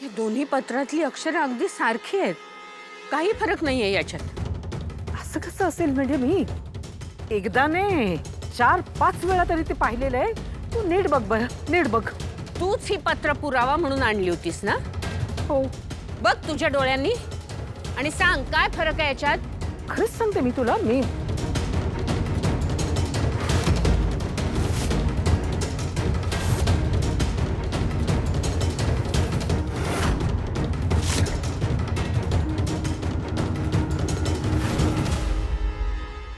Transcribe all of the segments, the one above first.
या दोन्ही पत्रातली अक्षरं अगदी सारखी आहेत. काही फरक नाहीये याच्यात. असं कसं असेल? म्हणजे मी एकदा नाही 4-5 वेळा तरी ते पाहिलेलं आहे. तू नीट बघ बरं, नीट बघ. तूच ही पत्र पुरावा म्हणून आणली होतीस ना? हो, बघ तुझ्या डोळ्यांनी आणि सांग काय फरक आहे याच्यात. खरंच सांगते मी तुला.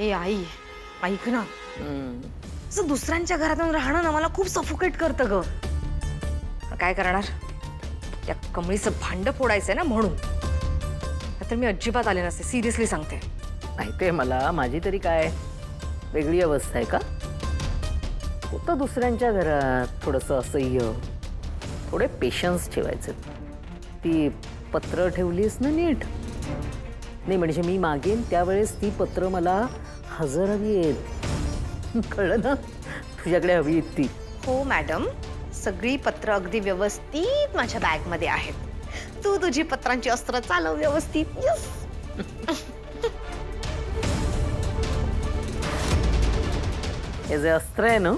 ए आई, ऐक ना. असं दुसऱ्यांच्या घरातून राहणं ना मला खूप सफोकेट करतं ग. काय करणार, त्या कमळीचं भांड फोडायचंय ना म्हणून. तर मी अजिबात आले नसते, सिरियसली सांगते. माहितीये मला, माझी तरी काय वेगळी अवस्था आहे का? होतं दुसऱ्यांच्या घरात थोडंसं असह्य. थोडे पेशन्स ठेवायचे. ती पत्र ठेवलीस ना नीट. नाही म्हणजे मी मागेन त्यावेळेस ती पत्र मला हजर हवी आहेत. कळलं ना? तुझ्याकडे हवी आहेत ती. हो मॅडम, सगळी पत्र अगदी व्यवस्थित माझ्या बॅगमध्ये आहेत. तू तुझी पत्रांची अस्त्र चालव व्यवस्थित. यस. हे जे अस्त्र आहे ना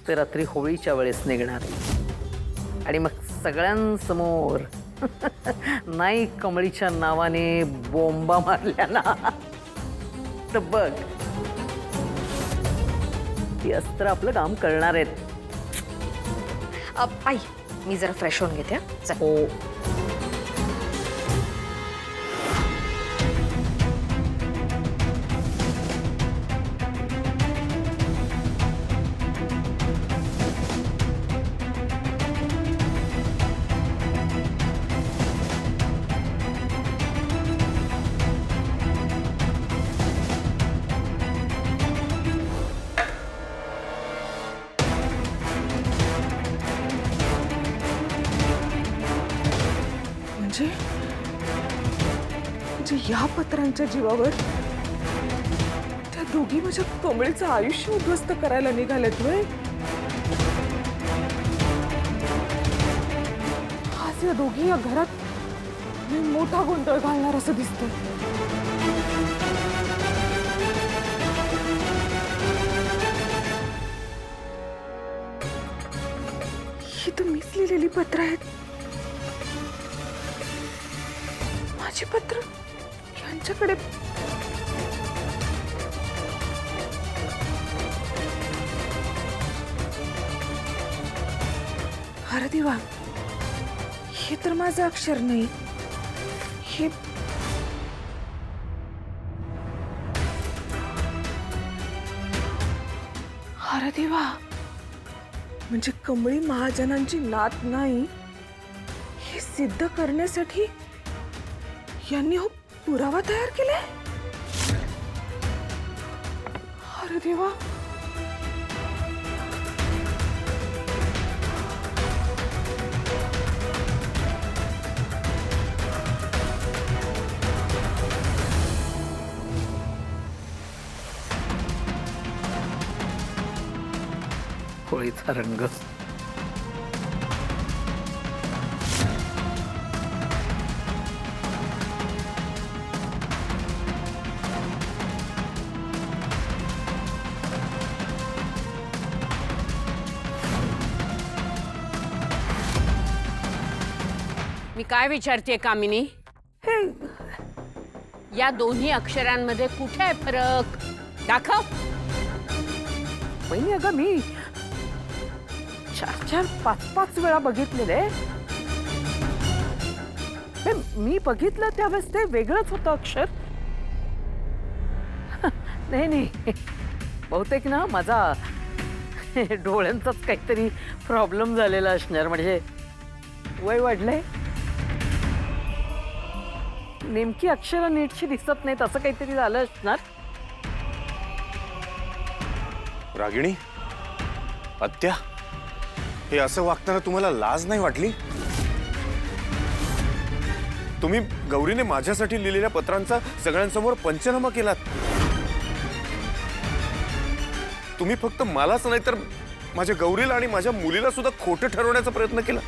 ते रात्री होळीच्या वेळेस निघणार आहे. आणि मग सगळ्यांसमोर नाही कमळीच्या नावाने बोंबा मारल्या ना तर बघ ती अस्त्र आपलं काम करणार आहेत. आई, मी जरा फ्रेश होऊन घेते. चल. हो. म्हणजे या पत्रांच्या जीवावर त्या दोघी माझ्या कमळीचं आयुष्य उद्ध्वस्त करायला निघालेत व्हय. आज या दोघी या घरात लय मोठा गोंधळ घालणार असं दिसतंय. ही तर मीच लिहिलेली पत्र आहेत. माझी पत्र यांच्याकडे. अरे देवा, हे तर माझं अक्षर नाही. हे अरे देवा, म्हणजे कमळी महाजनांची नात नाही हे सिद्ध करण्यासाठी यांनी हो पुरावा तयार केलाय. अरे देवा. होळीचा रंग. मी काय विचारतेय कामिनी, या दोन्ही अक्षरांमध्ये कुठे आहे फरक? दाखव. पहिली अगं मी 4-5 वेळा बघितलेले. मी बघितलं त्यावेळेस ते वेगळंच होतं अक्षर. नाही बहुतेक ना माझा डोळ्यांचाच काहीतरी प्रॉब्लेम झालेला असणार. म्हणजे वय वाढलंय, नेमकी अक्षरं नीटशी दिसत नाहीत असं काहीतरी झालं असणार. रागिणी, आत्या, हे असं वागताना तुम्हाला लाज नाही वाटली? तुम्ही गौरीने माझ्यासाठी लिहिलेल्या पत्रांचा सगळ्यांसमोर पंचनामा केलात. तुम्ही फक्त मलाच नाही तर माझ्या गौरीला आणि माझ्या मुलीला सुद्धा खोटं ठरवण्याचा प्रयत्न केला.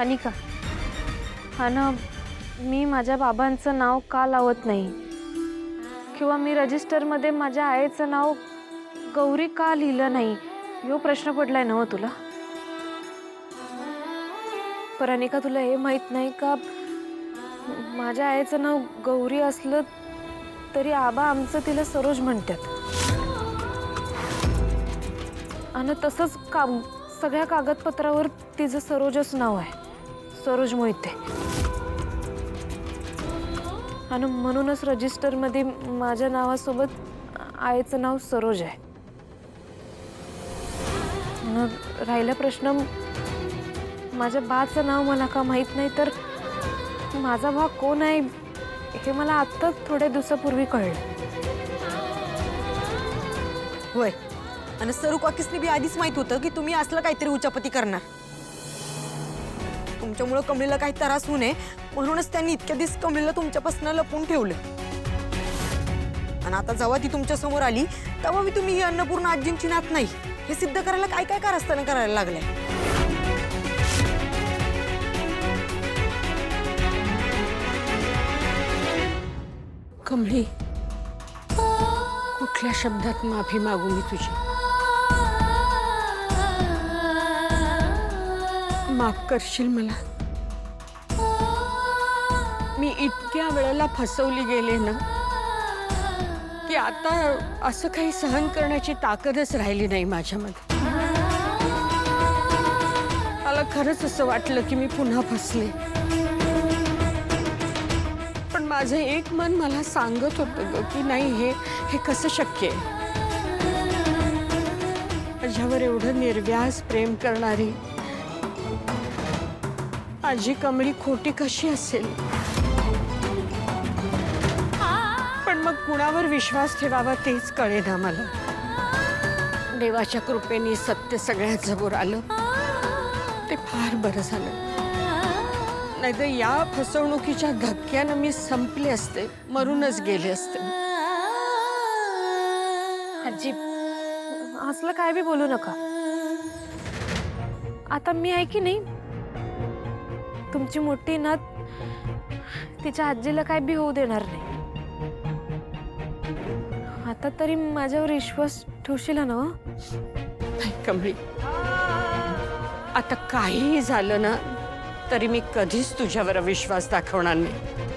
अनिका, हा ना, मी माझ्या बाबांचं नाव का लावत नाही किंवा मी रजिस्टरमध्ये माझ्या आईचं नाव गौरी का लिहिलं नाही, ह्यो प्रश्न पडलाय ना हो तुला? पर अनिका, तुला हे माहित नाही का, माझ्या आईचं नाव गौरी असलं तरी आबा आमचं तिला सरोज म्हणतात. आणि तसंच सगळ्या कागदपत्रावर तिचं सरोजच नाव आहे, सरोज मोहिते. आणि म्हणूनच रजिस्टरमध्ये माझ्या नावासोबत आईचं नाव सरोज आहे. राहिला प्रश्न माझ्या बाचं नाव मला का माहीत नाही, तर माझा भाव कोण आहे हे मला आत्ताच थोड्या दिवसापूर्वी कळलं. होय, आणि सरू काकीसने बी आधीच माहित होतं की तुम्ही असलं काहीतरी उचापती करणार. तुमच्यामुळं कमळीला काही त्रास होऊ नये म्हणूनच त्यांनी इतक्या दिवस कमळीला तुमच्यापासून लपून ठेवलं. आणि आता जेव्हा ती तुमच्या समोर आली तेव्हा मी तुम्ही ही अन्नपूर्ण आजींची नात नाही हे सिद्ध करायला काय काय कारस्थानं करायला लागलंय. कमळी, कुठल्या शब्दात माफी मागू मी तुझी? माफ करशील मला? मी इतक्या वेळेला फसवली गेले ना की आता असं काही सहन करण्याची ताकदच राहिली नाही माझ्यामध्ये. मला खरंच असं वाटलं की मी पुन्हा फसले, पण माझं एक मन मला सांगत होतं ग की नाही, हे कसं शक्य आहे? माझ्यावर एवढं निर्व्याज प्रेम करणारी आजी कमळी खोटी कशी असेल? पण मग कुणावर विश्वास ठेवावा तेच कळेना मला. देवाच्या कृपेने सत्य सगळ्यात जवळ आलं ते फार बरं झालं. नाहीतर या फसवणुकीच्या धक्क्यानं मी संपले असते, मरूनच गेले असते. आजी, असलं काय बी बोलू नका. आता मी आहे की नाही, तुमची मोठी नात तिच्या आजीला काय बी होऊ देणार नाही. आता तरी माझ्यावर विश्वास ठेवशील ना? नाही कमळी, आता काहीही झालं ना तरी मी कधीच तुझ्यावर विश्वास दाखवणार नाही.